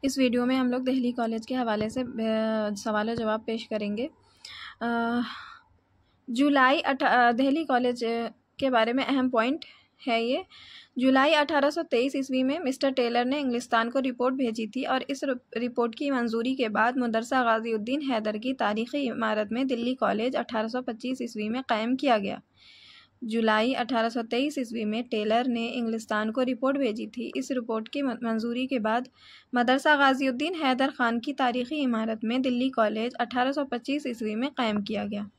इस वीडियो में हम लोग दिल्ली कॉलेज के हवाले से सवाल जवाब पेश करेंगे। दिल्ली कॉलेज के बारे में अहम पॉइंट है ये। जुलाई 1823 ईस्वी में मिस्टर टेलर ने इंग्लिस्तान को रिपोर्ट भेजी थी और इस रिपोर्ट की मंजूरी के बाद मदरसा गाज़ीउद्दीन हैदर की तारीख़ी इमारत में दिल्ली कॉलेज 1825 ईस्वी में कायम किया गया। जुलाई 1823 ईस्वी में टेलर ने इंग्लिस्तान को रिपोर्ट भेजी थी। इस रिपोर्ट की मंजूरी के बाद मदरसा गाज़ीउद्दीन हैदर खान की तारीख़ी इमारत में दिल्ली कॉलेज 1825 ईस्वी में कायम किया गया।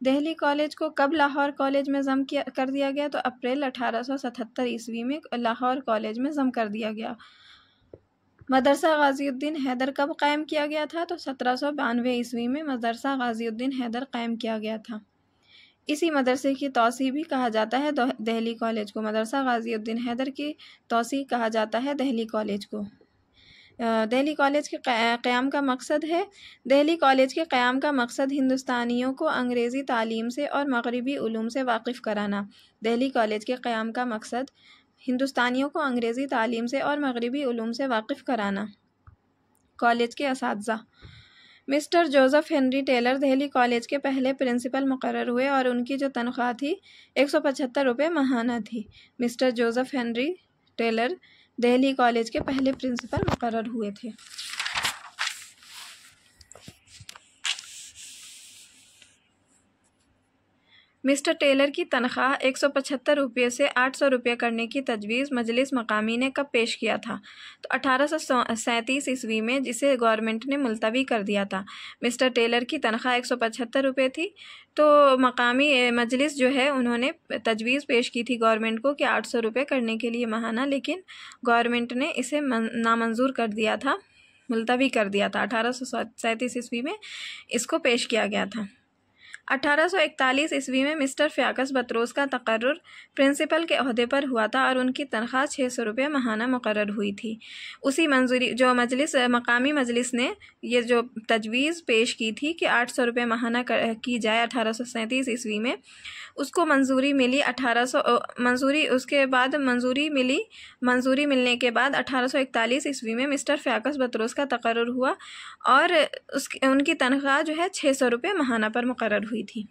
दिल्ली कॉलेज को कब लाहौर कॉलेज में ज़म कर दिया गया? तो अप्रैल 1877 ईस्वी में लाहौर कॉलेज में ज़म कर दिया गया। मदरसा गाज़ीउद्दीन हैदर कब कायम किया गया था? तो 1792 ईस्वी में मदरसा गाज़ीउद्दीन हैदर कायम किया गया था। इसी मदरसे की तौसीह भी कहा जाता है दिल्ली कॉलेज को। मदरसा गाज़ीउद्दीन हैदर की तौसीह कहा जाता है दिल्ली कॉलेज को। दिल्ली कॉलेज के क़याम का मकसद है। दिल्ली कॉलेज के क़याम का मकसद हिंदुस्तानियों को अंग्रेज़ी तालीम से और मगरबी उलूम से वाकिफ़ कराना। दिल्ली कॉलेज के क़याम का मकसद हिंदुस्तानियों को अंग्रेज़ी तालीम से और मगरबी उलूम से वाकिफ़ कराना। कॉलेज के असातिज़ा। Mister Joseph Henry Taylor Delhi college के पहले प्रिंसिपल मुकर्रर हुए और उनकी जो तनख्वाह थी 175 रुपये माहाना थी। Mister Joseph Henry Taylor Delhi college के पहले प्रिंसिपल मुकर्रर हुए थे। मिस्टर टेलर की तनख्वाह 175 रुपये से 800 रुपये करने की तजवीज़ मजलिस मकामी ने कब पेश किया था? तो 1837 ईस्वी में, जिसे गवर्नमेंट ने मुलतवी कर दिया था। मिस्टर टेलर की तनख्वाह 175 रुपये थी, तो मकामी मजलिस जो है उन्होंने तजवीज़ पेश की थी गवर्नमेंट को कि 800 रुपये करने के लिए माहाना, लेकिन गवर्नमेंट ने इसे नामंजूर कर दिया था, मुलतवी कर दिया था। 1837 ईस्वी में इसको पेश किया गया था। 1841 ईस्वी में मिस्टर फ़याकस बतरोस का तकर्रुर प्रिंसिपल के ओहदे पर हुआ था और उनकी तनख्वाह 600 रुपये माहाना मुकर्रर हुई थी। उसी मंजूरी जो मकामी मजलिस ने ये जो तजवीज़ पेश की थी कि 800 रुपये माहाना की जाए 1837 ईस्वी में, उसको मंजूरी मिली। मंजूरी मिलने के बाद 1841 ईस्वी में मिस्टर फ़याकस बतरोस का तकर्रुर हुआ और उनकी तनख्वाह जो है 600 रुपये माहाना पर मुकर्रर हुई थी।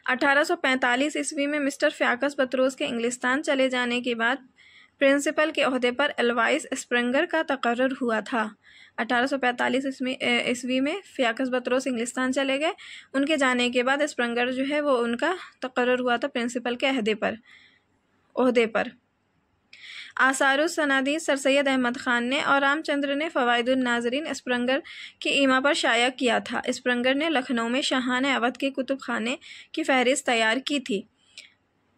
1845 ईस्वी में मिस्टर फ़याकस बतरोस के इंग्लिस्तान चले जाने के बाद प्रिंसिपल के ओहदे पर एल्वाइस स्प्रिंगर का तकर्रुर हुआ था। 1845 ईस्वी में फ़याकस बतरोस इंग्लिस्तान चले गए। उनके जाने के बाद स्प्रिंगर जो है वो उनका तकर्रुर हुआ था प्रिंसिपल के ओहदे पर। आसारुस सनादीस सर सैयद अहमद ख़ान ने और रामचंद्र ने फ़वाइदुन नाज़रीन स्प्रिंगर की ईमा पर शाया किया था। स्प्रिंगर ने लखनऊ में शाहान अवध के कुतुब खाने की फ़हरिस्त तैयार की थी।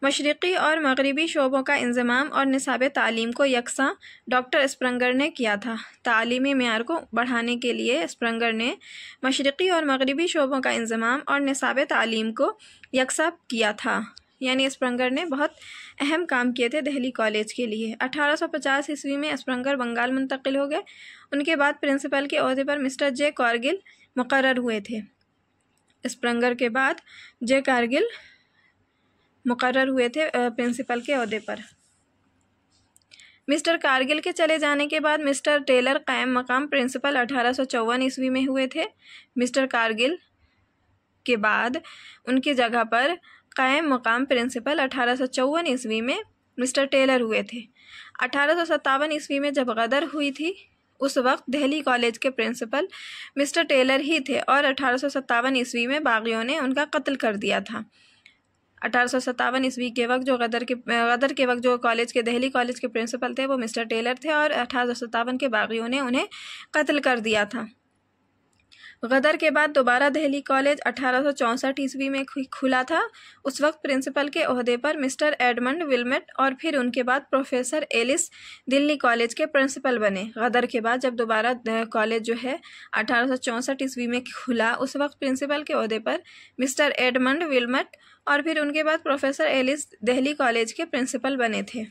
मशरिक़ी और मगरबी शोबों का इंज़माम और निसाब तालीम को यकसां डॉक्टर स्प्रिंगर ने किया था। तालीमी मेयार को बढ़ाने के लिए स्प्रिंगर ने मशरिक़ी और मगरबी शोबों का इंज़माम और निसाब तालीम को यकसा किया था। यानी स्प्रिंगर ने बहुत अहम काम किए थे दिल्ली कॉलेज के लिए। 1850 ईस्वी में स्प्रिंगर बंगाल मुंतकिल हो गए। उनके बाद प्रिंसिपल के ओहदे पर मिस्टर जे कारगिल मुकर्रर हुए थे। स्प्रिंगर के बाद जे कारगिल मुकर्रर हुए थे प्रिंसिपल के ओहदे पर। मिस्टर कारगिल के चले जाने के बाद मिस्टर टेलर कायम मकाम प्रिंसिपल 1854 ईस्वी में हुए थे। मिस्टर कारगिल के बाद उनकी जगह पर कायम मकाम प्रिंसिपल 1854 ईस्वी में मिस्टर टेलर हुए थे। 1857 ईस्वी में जब गदर हुई थी, उस वक्त दिल्ली कॉलेज के प्रिंसिपल मिस्टर टेलर ही थे और 1857 ईस्वी में बागियों ने उनका कत्ल कर दिया था। 1857 ईस्वी के वक्त जो गदर के वक्त जो दिल्ली कॉलेज के प्रिंसिपल थे वो मिस्टर टेलर थे और 1857 के बागियों ने उन्हें कत्ल कर दिया था। गदर के बाद दोबारा दिल्ली कॉलेज 1864 ईस्वी में खुला था। उस वक्त प्रिंसिपल के ओहदे पर मिस्टर एडमंड विल्मट और फिर उनके बाद प्रोफेसर एलिस दिल्ली कॉलेज के प्रिंसिपल बने। गदर के बाद जब दोबारा कॉलेज जो है 1864 ईस्वी में खुला, उस वक्त प्रिंसिपल के ओहदे पर मिस्टर एडमंड विल्मट और फिर उनके बाद प्रोफेसर एलिस दिल्ली कॉलेज के प्रिंसिपल बने थे।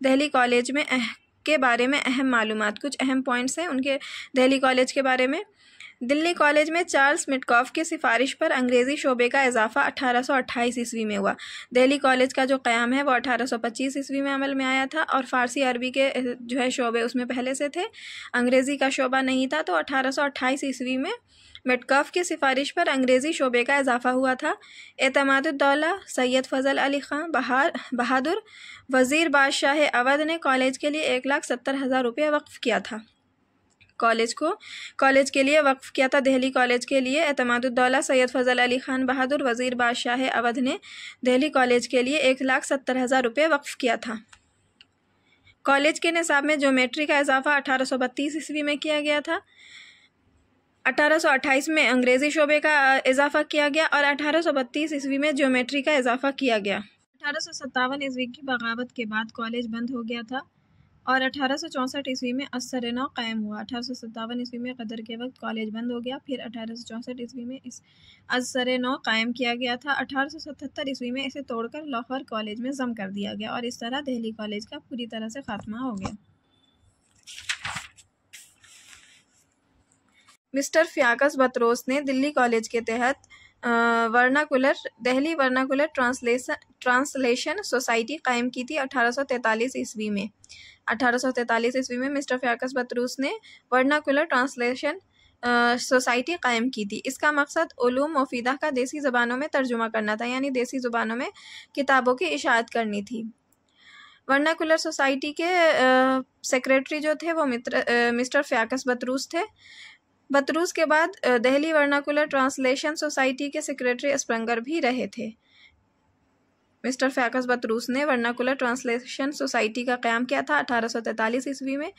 दिल्ली कॉलेज में के बारे में अहम मालूमात, कुछ अहम पॉइंट्स हैं उनके दिल्ली कॉलेज के बारे में। दिल्ली कॉलेज में चार्ल्स मिटकॉफ की सिफारिश पर अंग्रेज़ी शोबे का इजाफा 1828 ईस्वी में हुआ। दिल्ली कॉलेज का जो क़याम है वो 1825 ईस्वी में अमल में आया था और फ़ारसी अरबी के जो है शोबे उसमें पहले से थे, अंग्रेज़ी का शोबा नहीं था। तो 1828 ईस्वी में मिटकॉफ की सिफारिश पर अंग्रेज़ी शोबे का इजाफा हुआ था। एतमादुद्दौला, सैयद फ़ज़ल अली ख़ान बहादुर, वज़ीर बादशाह अवध ने कॉलेज के लिए 1,70,000 रुपये वक्फ़ किया था। कॉलेज के लिए वक्फ़ किया था। दिल्ली कॉलेज के लिए एतमादुद्दौला, सैयद फ़ज़ल अली ख़ान बहादुर, वज़ीर बादशाह अवध ने दिल्ली कॉलेज के लिए 1,70,000 रुपये वक्फ़ किया था। कॉलेज के निसाब में ज्योमेट्री का इजाफा 1832 ईस्वी में किया गया था। 1828 में अंग्रेज़ी शोबे का इजाफा किया गया और 1832 ईस्वी में ज्योमेट्री का इजाफा किया गया। 1857 ईस्वी की बगावत के बाद कॉलेज बंद हो गया था और 1864 ईस्वी में असर-ए-नौ कायम हुआ। 1857 ईस्वी में क़दर के वक्त कॉलेज बंद हो गया, फिर 1864 ईस्वी में इस असर-ए-नौ कायम किया गया था। 1877 ईस्वी में इसे तोड़कर लाहौर कॉलेज में ज़म कर दिया गया और इस तरह दिल्ली कॉलेज का पूरी तरह से ख़ात्मा हो गया। मिस्टर फ़ियाकस बतरोस ने दिल्ली कॉलेज के तहत दिल्ली वर्नाकुलर ट्रांसलेशन सोसाइटी कायम की थी 1843 ईस्वी में। 1843 ईस्वी में मिस्टर फ़ियाकस बतरोस ने वर्नाकुलर ट्रांसलेशन सोसाइटी कायम की थी। इसका मकसद उलूम मुफीदा का देसी ज़बानों में तर्जुमा करना था, यानी देसी ज़ुबानों में किताबों की इशाअत करनी थी। वर्नाकुलर सोसाइटी के सेक्रेटरी जो थे वो मिस्टर फ़ियाकस बतरोस थे। बतरोस के बाद दिल्ली वर्नाकुलर ट्रांसलेशन सोसाइटी के सेक्रेटरी स्प्रंगर भी रहे थे। मिस्टर फ़ियाकस बतरोस ने वर्नाकुलर ट्रांसलेशन सोसाइटी का क़याम किया था 1843 ईस्वी में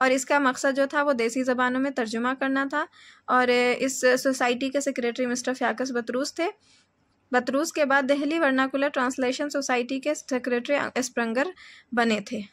और इसका मकसद जो था वो देसी ज़बानों में तर्जुमा करना था और इस सोसाइटी के सेक्रेटरी मिस्टर फ़ियाकस बतरोस थे। बतरोस के बाद दिल्ली वर्नाकुलर ट्रांसलेशन सोसाइटी के सेक्रेटरी स्प्रंगर बने थे।